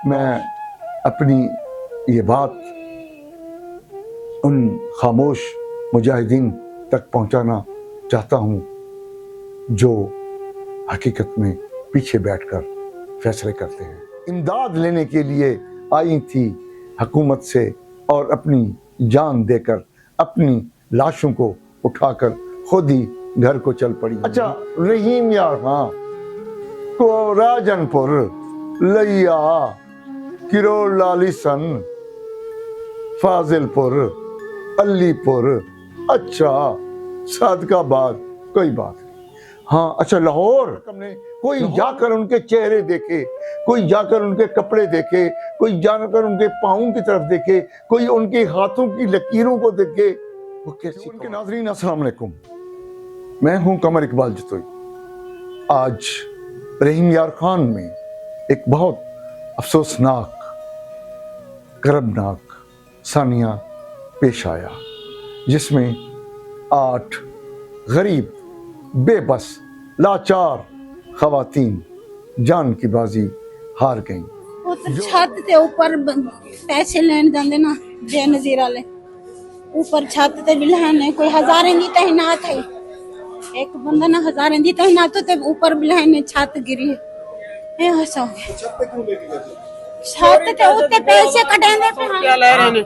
मैं अपनी ये बात उन खामोश मुजाहिदीन तक पहुंचाना चाहता हूं जो हकीकत में पीछे बैठकर फैसले करते हैं। इमदाद लेने के लिए आई थी हुकूमत से और अपनी जान देकर अपनी लाशों को उठाकर खुद ही घर को चल पड़ी। अच्छा, रहीम यार खां को राजनपुर लिया किरोल लालिसन फाजिलपुर अलीपुर, अच्छा सादकाबाद, कोई बात नहीं। हाँ अच्छा, लाहौर हमने कोई जाकर उनके चेहरे देखे, कोई जाकर उनके कपड़े देखे, कोई जाकर उनके पाँव की तरफ देखे, कोई उनके हाथों की लकीरों को देखे, वो कैसी। उनके नाज़रीन अस्सलाम वालेकुम, मैं हूँ कमर इकबाल जतोई। आज रहीम यार खान में एक बहुत अफसोसनाक गर्वनाक सानिया पेश आया, जिसमें 8 गरीब बेबस लाचार खवातीन जान की बाजी हार गईं। छत के ऊपर पैसे लेने जाते ना बेनजीर वाले, ऊपर छत ते भी लहने कोई हजारें दी तैनात है, एक बंदा ना हजारें दी तैनात तो ऊपर भी लहने छत गिरी है। हंसा छत ते उत्ते पैसे कटेंदे क्या ले रहे ने,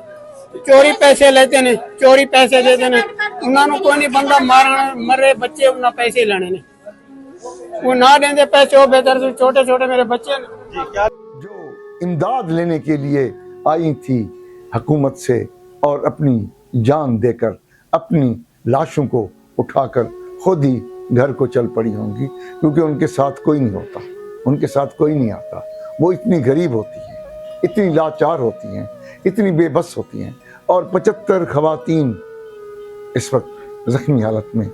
चोरी पैसे लेते ने, चोरी पैसे देते ने, उन्होंने कोई नहीं बंदा मरे बच्चे उन्हें पैसे लेने ने, वो ना देंगे पैसे, वो बेहतर से छोटे छोटे मेरे बच्चे जो इमदाद लेने के लिए आई थी हुकूमत से और अपनी जान देकर अपनी लाशों को उठाकर खुद ही घर को चल पड़ी होंगी, क्योंकि उनके साथ कोई नहीं होता, उनके साथ कोई नहीं आता। वो इतनी गरीब होती हैं, इतनी लाचार होती हैं, इतनी बेबस होती हैं। और 75 खवातीन इस वक्त जख्मी हालत में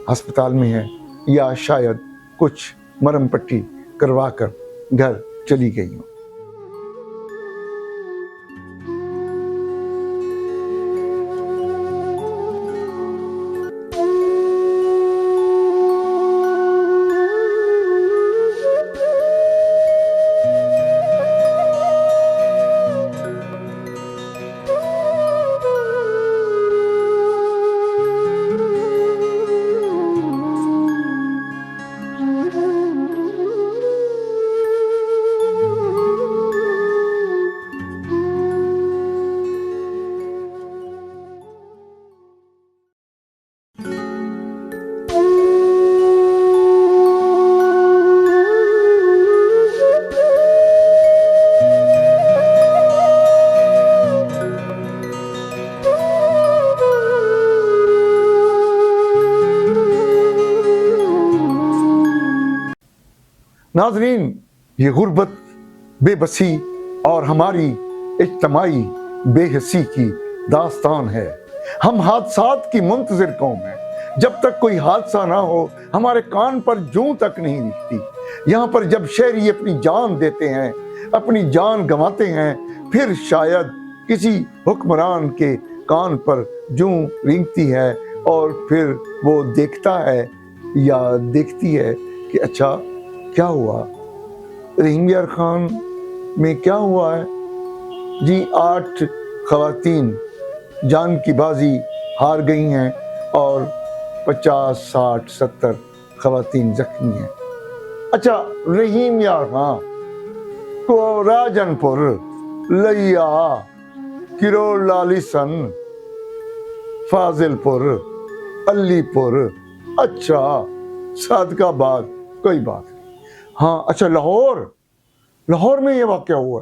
अस्पताल में हैं, या शायद कुछ मरहम पट्टी करवा कर घर चली गई हों। नाज़रीन, ये गुर्बत, बेबसी और हमारी इज्तमाई बेहसी की दास्तान है। हम हादसात की मुंतज़िर कौम है। जब तक कोई हादसा ना हो हमारे कान पर जूं तक नहीं दिखती। यहाँ पर जब शहरी अपनी जान देते हैं, अपनी जान गंवाते हैं, फिर शायद किसी हुक्मरान के कान पर जूं रेंगती है और फिर वो देखता है या देखती है कि अच्छा क्या हुआ, रहीम यार खान में क्या हुआ है जी। 8 खवातीन जान की बाजी हार गई हैं और 50, 60, 70 खवातीन जख्मी हैं। अच्छा, रहीम यार खां को राजनपुर लिया किरोल लालिसन फाजिलपुर अलीपुर, अच्छा सादकाबाद, कोई बात नहीं। हाँ अच्छा, लाहौर में ये वाक़या हुआ।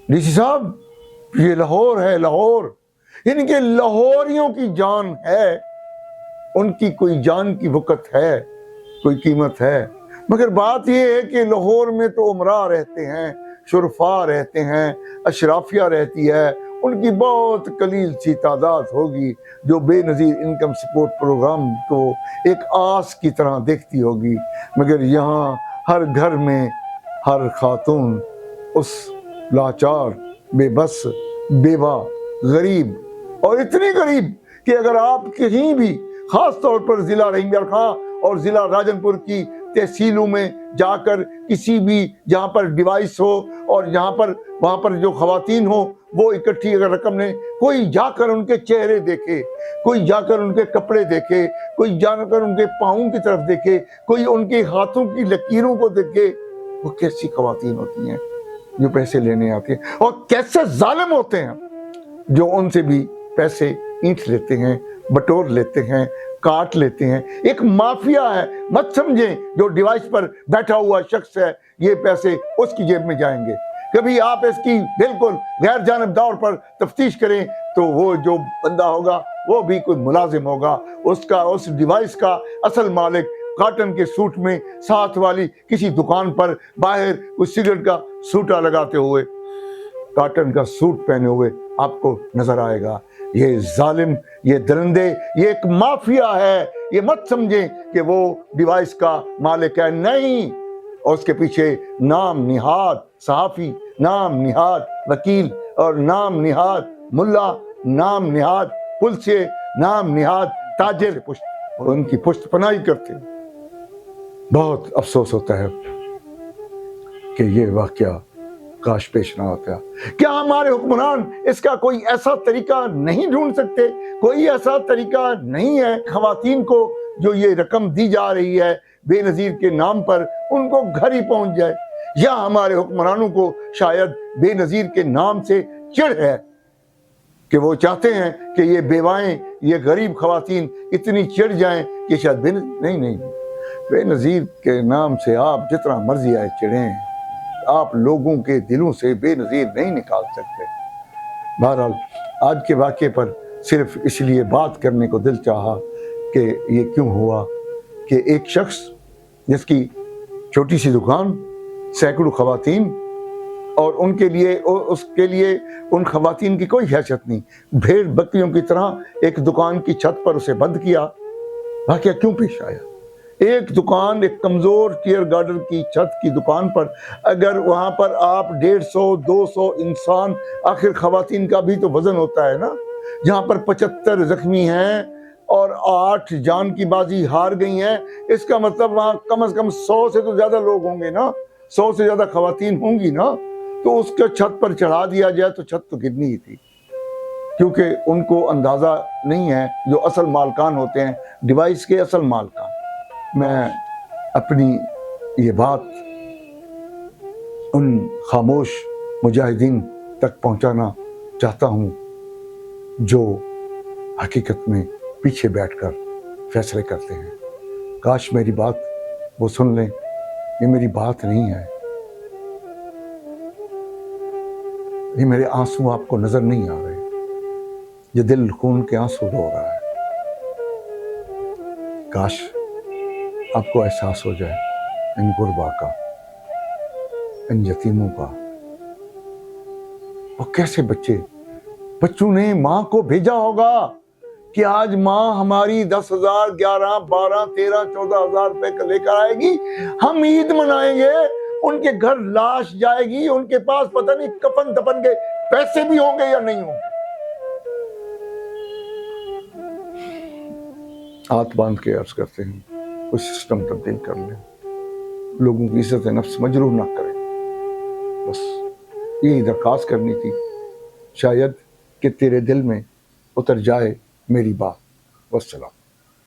डीसी साहब, ये लाहौर है, लाहौर, यानी कि लाहौरियों की जान है, उनकी कोई जान की वक़्त है, कोई कीमत है। मगर बात ये है कि लाहौर में तो उमरा रहते हैं, शुरफा रहते हैं, अशराफिया रहती है, उनकी बहुत कलील सी तादाद होगी जो बेनज़ीर इनकम सपोर्ट प्रोग्राम को एक आस की तरह देखती होगी। मगर यहाँ हर घर में हर खातून उस लाचार, बेबस, बेवा, गरीब, और इतनी गरीब कि अगर आप कहीं भी, ख़ास तौर पर ज़िला रहीम यार खां और ज़िला राजनपुर की तहसीलों में जाकर किसी भी जहाँ पर डिवाइस हो और वहाँ पर जो खवातीन हो वो इकट्ठी अगर रकम ने, कोई जाकर उनके चेहरे देखे, कोई जाकर उनके कपड़े देखे, कोई जाकर उनके पाँवों की तरफ देखे, कोई उनके हाथों की लकीरों को देखे, वो कैसी खवातीन होती हैं जो पैसे लेने आती हैं, और कैसे जालिम होते हैं जो उनसे भी पैसे ईंट लेते हैं, बटोर लेते हैं, काट लेते हैं। एक माफिया है, मत समझें जो डिवाइस पर बैठा हुआ शख्स है ये पैसे उसकी जेब में जाएंगे। कभी आप इसकी बिल्कुल गैर जानिबदार पर तफ्तीश करें तो वो जो बंदा होगा वो भी कोई मुलाजिम होगा, उसका उस डिवाइस का असल मालिक कॉटन के सूट में साथ वाली किसी दुकान पर बाहर उस सिगरेट का सूटा लगाते हुए, कॉटन का सूट पहने हुए आपको नजर आएगा। ये जालिम, ये दरिंदे, ये एक माफिया है। ये मत समझें कि वो डिवाइस का मालिक है, नहीं। और उसके पीछे नाम निहाद सहाफी, नाम निहाद वकील और नाम निहाद मुल्ला, नाम निहाद पुलिस, नाम निहाद ताजिर पुष्ट, और उनकी पुष्ट पनाही करते हैं। बहुत अफसोस होता है कि ये वाकया काश पेश ना होता। क्या हमारे हुक्मरान इसका कोई ऐसा तरीका नहीं ढूंढ सकते? कोई ऐसा तरीका नहीं है खवातीन को जो ये रकम दी जा रही है बेनजीर के नाम पर उनको घर ही पहुंच जाए? या हमारे हुक्मरानों को शायद बेनजीर के नाम से चिढ़ है कि वो चाहते हैं कि ये बेवाएं, ये गरीब खवातीन इतनी चिढ़ जाएं कि शायद नहीं, बेनजीर के नाम से आप जितना मर्जी आए चिढ़ें, आप लोगों के दिलों से बेनजीर नहीं निकाल सकते। बहरहाल आज के वाक़े पर सिर्फ इसलिए बात करने को दिल चाहा कि ये क्यों हुआ कि एक शख्स जिसकी छोटी सी दुकान, सैकड़ों खवातीन, और उनके लिए उसके लिए उन खवातीन की कोई हैसियत नहीं, भेड़ बकरियों की तरह एक दुकान की छत पर उसे बंद किया। वाक़या क्यों पेश आया? एक दुकान, एक कमजोर टियर गार्डन की छत की दुकान पर अगर वहां पर आप 150-200 इंसान, आखिर खवातीन का भी तो वजन होता है ना, जहां पर 75 जख्मी हैं और 8 जान की बाजी हार गई हैं, इसका मतलब वहां कम से कम 100 से तो ज्यादा लोग होंगे ना, 100 से ज्यादा खवातीन होंगी ना। तो उसके छत पर चढ़ा दिया जाए तो छत तो गिरनी ही थी, क्योंकि उनको अंदाजा नहीं है जो असल मालकान होते हैं, डिवाइस के असल मालकान। मैं अपनी ये बात उन खामोश मुजाहिदीन तक पहुंचाना चाहता हूं जो हकीकत में पीछे बैठकर फैसले करते हैं। काश मेरी बात वो सुन लें। ये मेरी बात नहीं है, ये मेरे आंसू आपको नजर नहीं आ रहे, ये दिल खून के आंसू रो रहा है। काश आपको एहसास हो जाए इन गुरबा का, इन यतीमों का। और कैसे बच्चों ने माँ को भेजा होगा कि आज माँ हमारी 10,000, 11, 12, 13, 14,000 रुपए का लेकर आएगी, हम ईद मनाएंगे, उनके घर लाश जाएगी, उनके पास पता नहीं कफन दफन के पैसे भी होंगे या नहीं होंगे। हाथ बांध के अर्ज करते हैं कुछ सिस्टम तब्दील कर लें, लोगों की इज्जत नफ्स मजरूर ना करें। बस यही दरखास्त करनी थी, शायद कि तेरे दिल में उतर जाए मेरी बात। वस्सलाम।